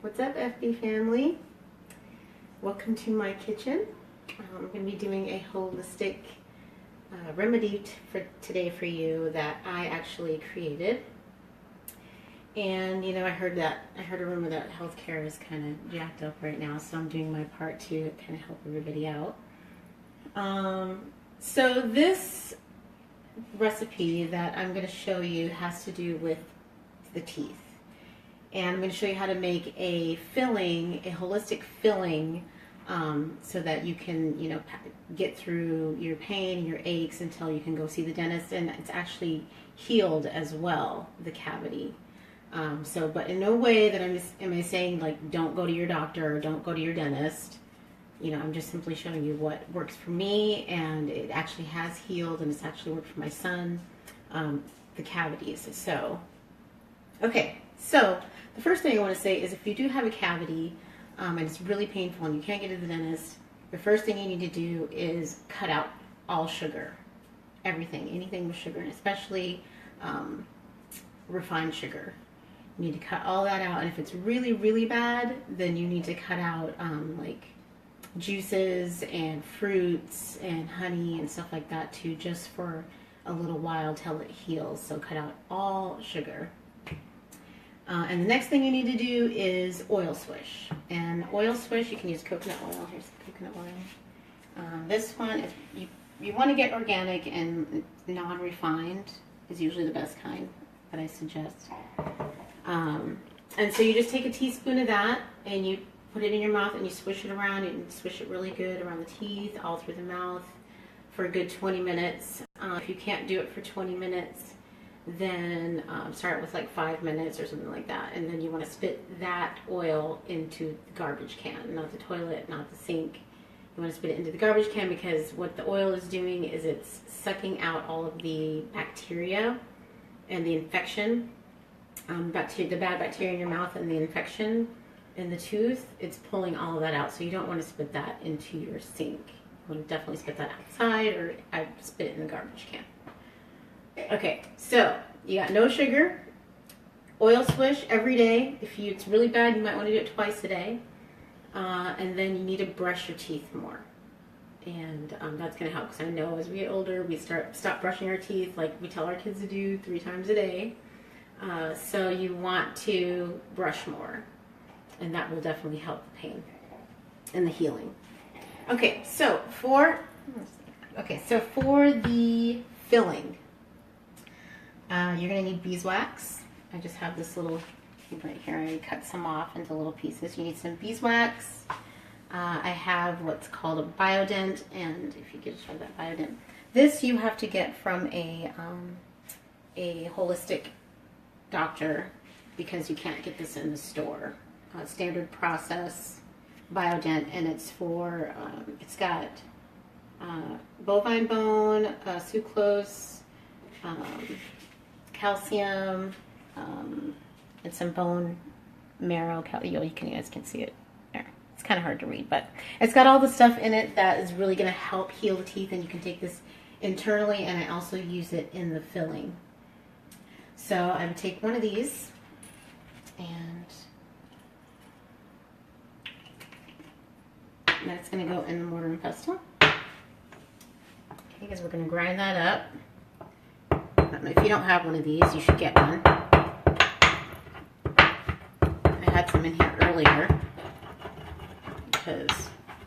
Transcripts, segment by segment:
What's up, FB family? Welcome to my kitchen. I'm going to be doing a holistic remedy for today for you that I actually created. And you know, I heard a rumor that healthcare is kind of jacked up right now, so I'm doing my part to kind of help everybody out. So this recipe that I'm going to show you has to do with the teeth. And I'm going to show you how to make a filling, a holistic filling, so that you can, you know, get through your pain and your aches until you can go see the dentist, and it's actually healed as well, the cavity. But in no way that am I saying like don't go to your doctor or don't go to your dentist. You know, I'm just simply showing you what works for me, and it actually has healed, and it's actually worked for my son, the cavities. So, okay, so the first thing I want to say is if you do have a cavity and it's really painful and you can't get to the dentist, the first thing you need to do is cut out all sugar, anything with sugar, and especially refined sugar. You need to cut all that out, and if it's really, really bad, then you need to cut out like juices and fruits and honey and stuff like that too, just for a little while till it heals. So cut out all sugar. And the next thing you need to do is oil swish. And oil swish, you can use coconut oil. Here's some coconut oil. This one, you want to get organic and non-refined is usually the best kind that I suggest. And so you just take a teaspoon of that and you put it in your mouth and you swish it around, and swish it really good around the teeth, all through the mouth for a good 20 minutes. If you can't do it for 20 minutes, then start with like 5 minutes or something like that. And then you want to spit that oil into the garbage can, not the toilet, not the sink. You want to spit it into the garbage can, because what the oil is doing is it's sucking out all of the bacteria and the infection, the bad bacteria in your mouth and the infection in the tooth. It's pulling all of that out, so you don't want to spit that into your sink. You want to definitely spit that outside, or I spit it in the garbage can. Okay, so you got no sugar, oil swish every day. If it's really bad, you might want to do it twice a day. And then you need to brush your teeth more. And that's going to help, because I know as we get older, we stop brushing our teeth like we tell our kids to do 3 times a day. So you want to brush more, and that will definitely help the pain and the healing. Okay, so for the filling, you're going to need beeswax. I just have this little right here. I cut some off into little pieces. You need some beeswax. I have what's called a Biodent, and if you could show that Biodent, this you have to get from a holistic doctor, because you can't get this in the store. Standard process Biodent, and it's for it's got bovine bone, sucrose, calcium, and some bone marrow. You guys can see it there. It's kind of hard to read, but it's got all the stuff in it that is really going to help heal the teeth, and you can take this internally, and I also use it in the filling. So I would take one of these, and that's going to go in the mortar and pestle. Okay, because we're going to grind that up. If you don't have one of these, you should get one. I had some in here earlier because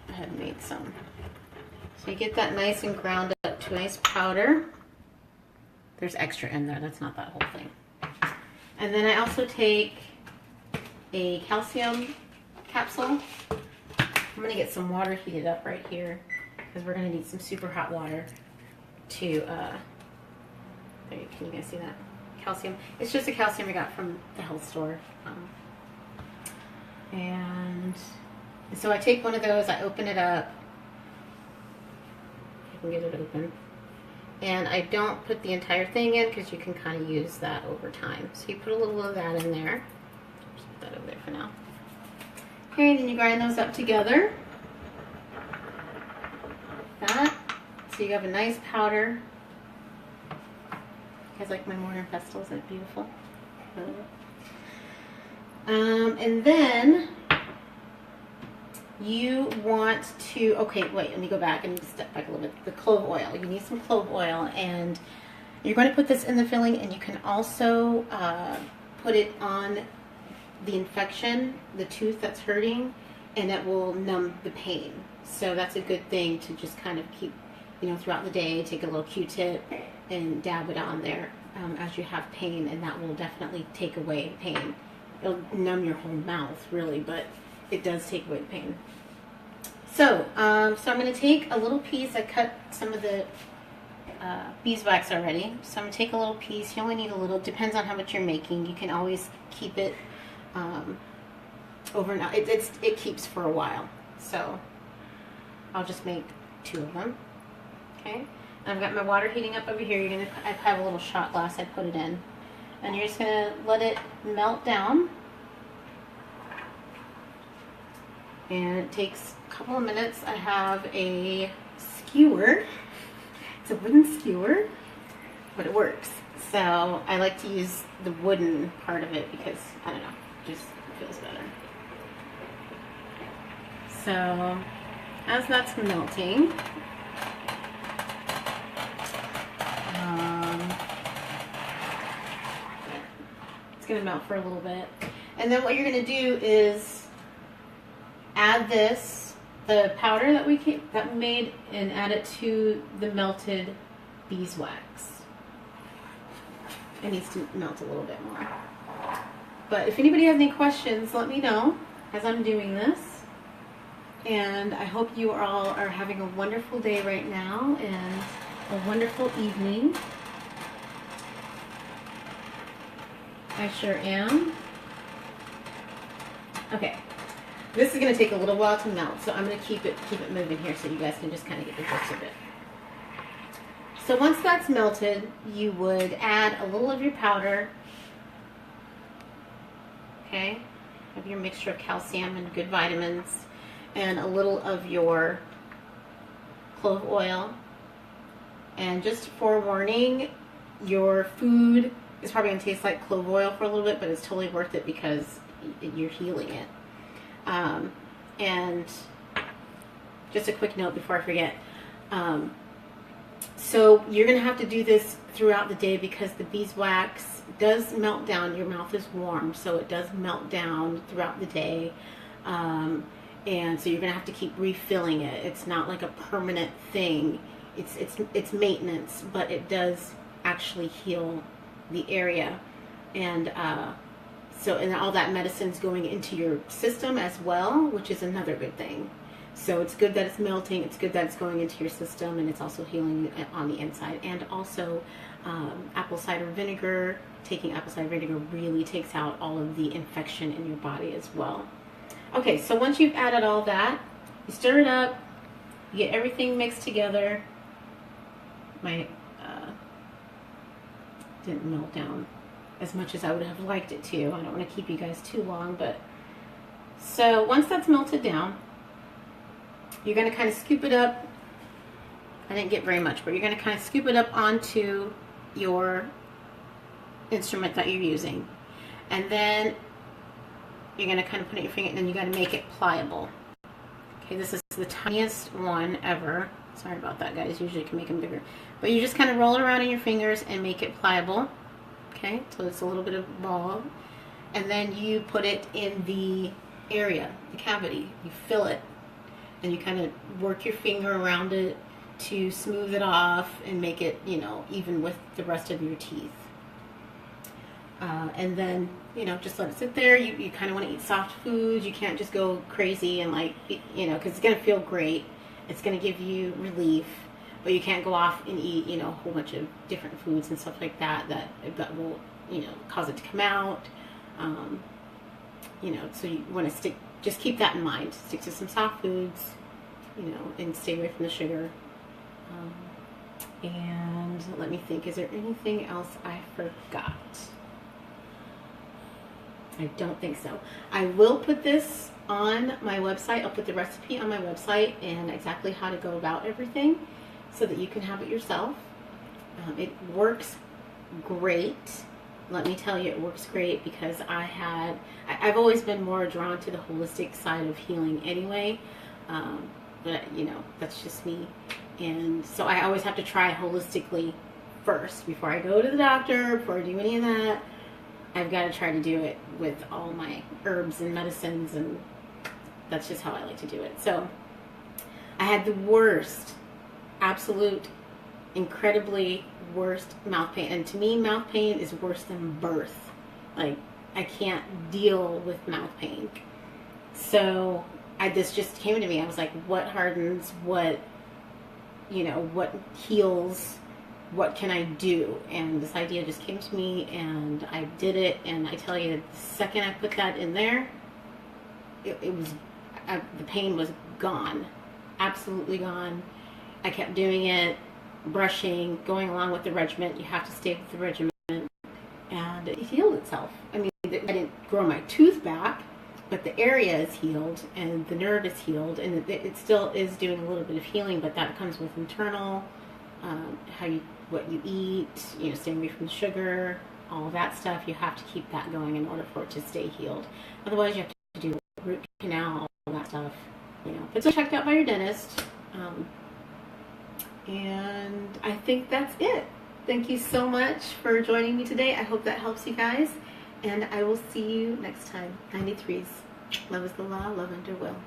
I had made some. So you get that nice and ground up to a nice powder. There's extra in there, that's not that whole thing. And then I also take a calcium capsule. I'm going to get some water heated up right here, because we're going to need some super hot water to, can you guys see that? Calcium. It's just a calcium I got from the health store. And so I take one of those, I open it up. I can get it open. And I don't put the entire thing in, because you can kind of use that over time. So you put a little of that in there. Just put that over there for now. Okay, then you grind those up together. Like that. So you have a nice powder. You guys like my mortar and pestle? Isn't it beautiful? And then you want to, okay, wait, let me go back and step back a little bit. The clove oil. You need some clove oil, and you're going to put this in the filling, and you can also put it on the infection, the tooth that's hurting, and it will numb the pain. So that's a good thing to just kind of keep, you know, throughout the day. Take a little Q-tip and dab it on there as you have pain, and that will definitely take away pain. It'll numb your whole mouth, really, but it does take away the pain. So, I'm going to take a little piece. I cut some of the beeswax already. So I'm going to take a little piece. You only need a little. Depends on how much you're making. You can always keep it overnight. It keeps for a while. So I'll just make 2 of them. Okay. I've got my water heating up over here. I have a little shot glass. I put it in. And you're just going to let it melt down. And it takes a couple of minutes. I have a skewer. It's a wooden skewer, but it works. So I like to use the wooden part of it because, I don't know, it just feels better. So as that's melting, it's going to melt for a little bit. And then what you're going to do is add the powder that we made, and add it to the melted beeswax. It needs to melt a little bit more. But if anybody has any questions, let me know as I'm doing this. And I hope you all are having a wonderful day right now and a wonderful evening. I sure am. Okay. This is going to take a little while to melt, so I'm going to keep it moving here so you guys can just kind of get the gist of it. So once that's melted, you would add a little of your powder, okay, of your mixture of calcium and good vitamins, and a little of your clove oil. And just forewarning, your food is probably going to taste like clove oil for a little bit, but it's totally worth it because you're healing it. And just a quick note before I forget. So you're going to have to do this throughout the day because the beeswax does melt down. Your mouth is warm, so it does melt down throughout the day. And so you're going to have to keep refilling it. It's not like a permanent thing. It's maintenance, but it does actually heal the area. And and all that medicine's going into your system as well, which is another good thing. So it's good that it's melting, it's good that it's going into your system, and it's also healing on the inside. And also apple cider vinegar, taking apple cider vinegar really takes out all of the infection in your body as well. Okay, so once you've added all that, you stir it up, you get everything mixed together. My didn't melt down as much as I would have liked it to. I don't want to keep you guys too long, but so once that's melted down, you're going to kind of scoop it up. I didn't get very much, but you're going to kind of scoop it up onto your instrument that you're using. And then you're going to kind of put it in your finger, and then you got to make it pliable. Okay, this is the tiniest one ever. Sorry about that, guys. Usually you can make them bigger. But you just kind of roll it around in your fingers and make it pliable. Okay, so it's a little bit of ball. And then you put it in the area, the cavity. You fill it. And you kind of work your finger around it to smooth it off and make it, you know, even with the rest of your teeth. And then, you know, just let it sit there. You kind of want to eat soft foods. You can't just go crazy and like, you know, because it's going to feel great. It's going to give you relief. But you can't go off and eat, you know, a whole bunch of different foods and stuff like that that will, you know, cause it to come out. You know, so you want to just keep that in mind. Stick to some soft foods, you know, and stay away from the sugar. And let me think, is there anything else I forgot? I don't think so. I will put this on my website. I'll put the recipe on my website and exactly how to go about everything so that you can have it yourself. It works great. let me tell you, it works great because I've always been more drawn to the holistic side of healing anyway. But you know, that's just me. And so I always have to try holistically first before I go to the doctor, before I do any of that. I've got to try to do it with all my herbs and medicines, and that's just how I like to do it. So I had the worst, absolute, incredibly worst mouth pain. And to me, mouth pain is worse than birth. Like, I can't deal with mouth pain. So this just came to me. I was like, what hardens? What, you know, what heals? What can I do? And this idea just came to me, and I did it. And I tell you, the second I put that in there, it was, the pain was gone. Absolutely gone. I kept doing it, brushing, going along with the regimen. You have to stay with the regimen. And it healed itself. I mean, I didn't grow my tooth back, but the area is healed and the nerve is healed, and it still is doing a little bit of healing, but that comes with internal, what you eat, you know, staying away from sugar, all of that stuff. You have to keep that going in order for it to stay healed. Otherwise, you have to do root canal, all that stuff, you know. But so checked out by your dentist. And I think that's it. Thank you so much for joining me today. I hope that helps you guys. And I will see you next time. 93s. Love is the law, love under will.